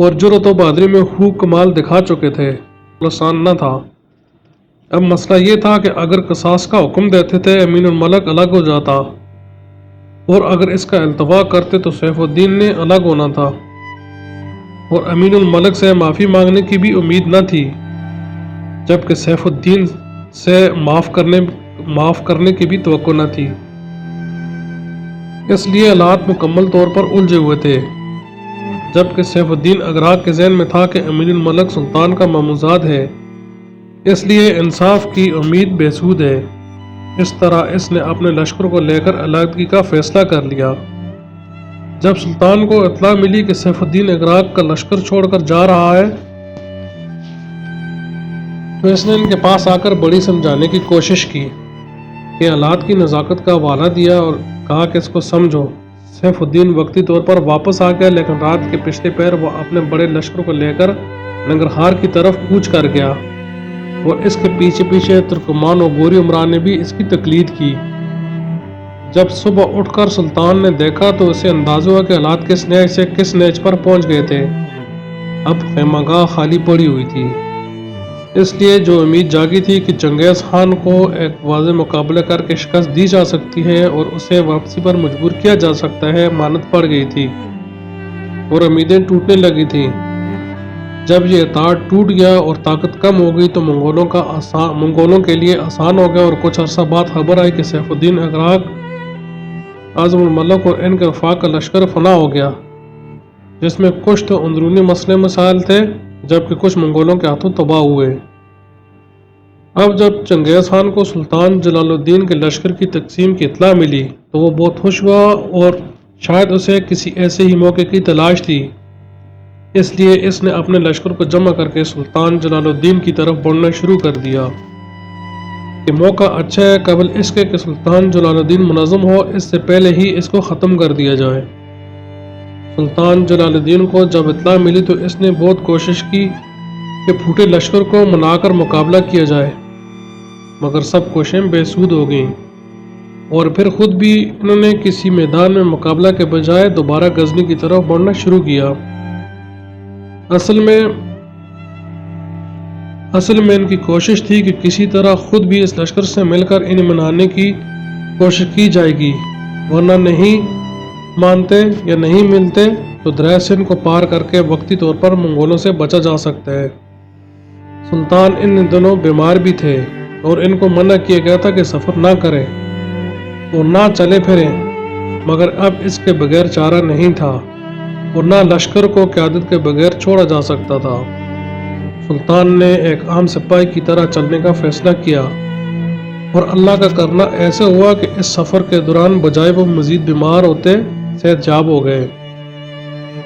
اور جرأت و بہادری میں خوب کمال دکھا چکے تھے، آسان نہ تھا۔ اب مسئلہ یہ تھا کہ اگر قصاص کا حکم دیتے تھے امین الملک الگ ہو جاتا، اور اگر اس کا التوا کرتے تو سیف الدین نے الگ ہونا تھا، اور امین الملک سے معافی مانگنے کی بھی امید نہ تھی، جبکہ سیف الدین سے معاف کرنے کی بھی توقع نہ تھی۔ اس لیے حالات مکمل طور پر الجھے ہوئے تھے، جبکہ سیف الدین اگراق کے ذہن میں تھا کہ امین الملک سلطان کا ماموزاد ہے، اس لیے انصاف کی امید بے سود ہے۔ اس طرح اس نے اپنے لشکر کو لے کر علیحدگی کا فیصلہ کر لیا۔ جب سلطان کو اطلاع ملی کہ سیف الدین اگراق کا لشکر چھوڑ کر جا رہا ہے تو اس نے ان کے پاس آ کر بڑی سمجھانے کی کوشش کی کہ حالات کی نزاکت کا حوالہ دیا اور کہا کہ اس کو سمجھو۔ سیف الدین وقتی طور پر واپس آ گیا، لیکن رات کے پچھلے پہر وہ اپنے بڑے لشکر کو لے کر ننگرہار کی طرف کوچ کر گیا، اور اس کے پیچھے پیچھے ترکمان و گوری عمران نے بھی اس کی تقلید کی۔ جب صبح اٹھ کر سلطان نے دیکھا تو اسے اندازہ ہوا کہ حالات کس نیچ سے کس نیچ پر پہنچ گئے تھے۔ اب خیمہ گاہ خالی پڑی ہوئی تھی، اس لیے جو امید جاگی تھی کہ چنگیز خان کو ایک واضح مقابلہ کر کے شکست دی جا سکتی ہے اور اسے واپسی پر مجبور کیا جا سکتا ہے، مانت پڑ گئی تھی اور امیدیں ٹوٹنے لگی تھیں۔ جب یہ اتحاد ٹوٹ گیا اور طاقت کم ہو گئی تو منگولوں کے لیے آسان ہو گیا، اور کچھ عرصہ بعد خبر آئی کہ سیف الدین اگراق، اعظم الملک اور ان کے وفاق کا لشکر فنا ہو گیا، جس میں کچھ تو اندرونی مسئلے مسائل تھے جبکہ کچھ منگولوں کے ہاتھوں تباہ ہوئے۔ اب جب چنگیز خان کو سلطان جلال الدین کے لشکر کی تقسیم کی اطلاع ملی تو وہ بہت خوش ہوا، اور شاید اسے کسی ایسے ہی موقع کی تلاش تھی، اس لیے اس نے اپنے لشکر کو جمع کر کے سلطان جلال الدین کی طرف بڑھنا شروع کر دیا کہ موقع اچھا ہے، قبل اس کے کہ سلطان جلال الدین منظم ہو اس سے پہلے ہی اس کو ختم کر دیا جائے۔ سلطان جلال الدین کو جب اطلاع ملی تو اس نے بہت کوشش کی کہ پھوٹے لشکر کو منا کر مقابلہ کیا جائے، مگر سب کوششیں بے سود ہو گئیں، اور پھر خود بھی انہوں نے کسی میدان میں مقابلہ کے بجائے دوبارہ غزنی کی طرف بڑھنا شروع کیا۔ اصل میں ان کی کوشش تھی کہ کسی طرح خود بھی اس لشکر سے مل کر انہیں منانے کی کوشش کی جائے گی، ورنہ نہیں مانتے یا نہیں ملتے تو دریا سندھ کو پار کر کے وقتی طور پر منگولوں سے بچا جا سکتا ہے۔ سلطان ان دنوں بیمار بھی تھے اور ان کو منع کیا گیا تھا کہ سفر نہ کریں اور نہ چلے پھریں، مگر اب اس کے بغیر چارہ نہیں تھا، اور نہ لشکر کو قیادت کے بغیر چھوڑا جا سکتا تھا۔ سلطان نے ایک عام سپاہی کی طرح چلنے کا فیصلہ کیا، اور اللہ کا کرنا ایسے ہوا کہ اس سفر کے دوران بجائے وہ مزید بیمار ہوتے صحت یاب ہو گئے۔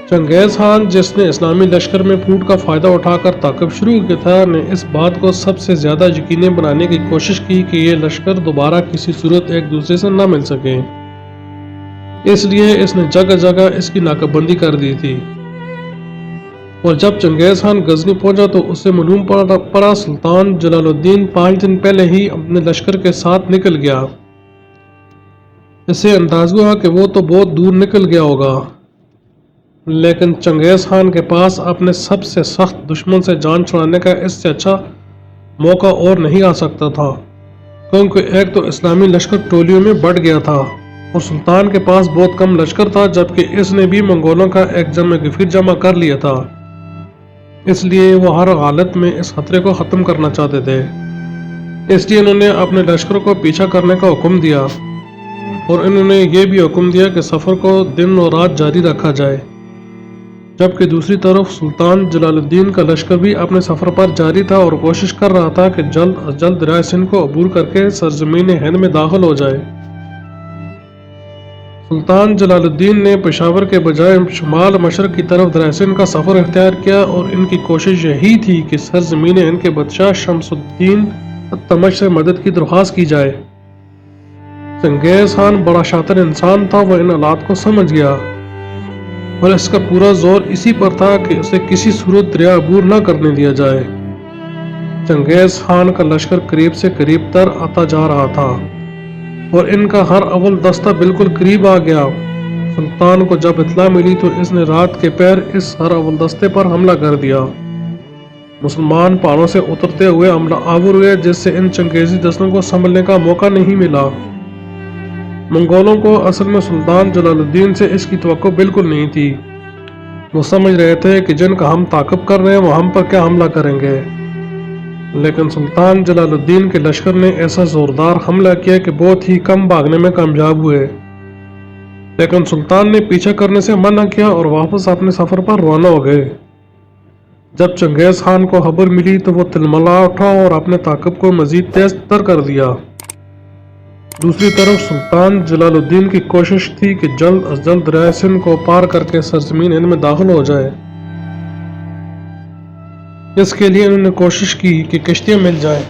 چنگیز خان، جس نے اسلامی لشکر میں پھوٹ کا فائدہ اٹھا کر تعاقب شروع کیا تھا، نے اس بات کو سب سے زیادہ یقینی بنانے کی کوشش کی کہ یہ لشکر دوبارہ کسی صورت ایک دوسرے سے نہ مل سکیں، اس لیے اس نے جگہ جگہ اس کی ناکہ بندی کر دی تھی۔ اور جب چنگیز خان غزنی پہنچا تو اسے معلوم پڑا سلطان جلال الدین 5 دن پہلے ہی اپنے لشکر کے ساتھ نکل گیا۔ اسے اندازہ ہوا کہ وہ تو بہت دور نکل گیا ہوگا، لیکن چنگیز خان کے پاس اپنے سب سے سخت دشمن سے جان چھڑانے کا اس سے اچھا موقع اور نہیں آ سکتا تھا، کیونکہ ایک تو اسلامی لشکر ٹولیوں میں بٹ گیا تھا اور سلطان کے پاس بہت کم لشکر تھا، جبکہ اس نے بھی منگولوں کا ایک جمع غفیر جمع کر لیا تھا، اس لیے وہ ہر حالت میں اس خطرے کو ختم کرنا چاہتے تھے۔ اس لیے انہوں نے اپنے لشکر کو پیچھا کرنے کا حکم دیا، اور انہوں نے یہ بھی حکم دیا کہ سفر کو دن اور رات جاری رکھا جائے، جبکہ دوسری طرف سلطان جلال الدین کا لشکر بھی اپنے سفر پر جاری تھا اور کوشش کر رہا تھا کہ جلد از جلد دریائے سندھ کو عبور کر کے سرزمین ہند میں داخل ہو جائے۔ سلطان جلال الدین نے پشاور کے بجائے شمال مشرق کی طرف دریائے سندھ کا سفر اختیار کیا، اور ان کی کوشش یہی تھی کہ سرزمین ہند کے بادشاہ شمس الدین التمش سے مدد کی درخواست کی جائے۔ چنگیز خان بڑا شاطر انسان تھا، وہ ان حالات کو سمجھ گیا، اور اس کا پورا زور اسی پر تھا کہ اسے کسی صورت دریا عبور نہ کرنے دیا جائے۔ چنگیز خان کا لشکر قریب سے قریب تر آتا جا رہا تھا، اور ان کا ہر اول دستہ بالکل قریب آ گیا۔ سلطان کو جب اطلاع ملی تو اس نے رات کے پہر اس ہر اول دستے پر حملہ کر دیا۔ مسلمان پہاڑوں سے اترتے ہوئے حملہ آور ہوئے، جس سے ان چنگیزی دستوں کو سنبھلنے کا موقع نہیں ملا۔ منگولوں کو اصل میں سلطان جلال الدین سے اس کی توقع بالکل نہیں تھی۔ وہ سمجھ رہے تھے کہ جن کا ہم تعاقب کر رہے ہیں وہ ہم پر کیا حملہ کریں گے، لیکن سلطان جلال الدین کے لشکر نے ایسا زوردار حملہ کیا کہ بہت ہی کم بھاگنے میں کامیاب ہوئے، لیکن سلطان نے پیچھا کرنے سے منع کیا اور واپس اپنے سفر پر روانہ ہو گئے۔ جب چنگیز خان کو خبر ملی تو وہ تلملا اٹھا اور اپنے تعاقب کو مزید تیز تر کر دیا۔ دوسری طرف سلطان جلال الدین کی کوشش تھی کہ جلد از جلد دریائے سندھ کو پار کر کے سرزمین ہند میں داخل ہو جائے۔ اس کے لیے انہوں نے کوشش کی کہ کشتیاں مل جائیں۔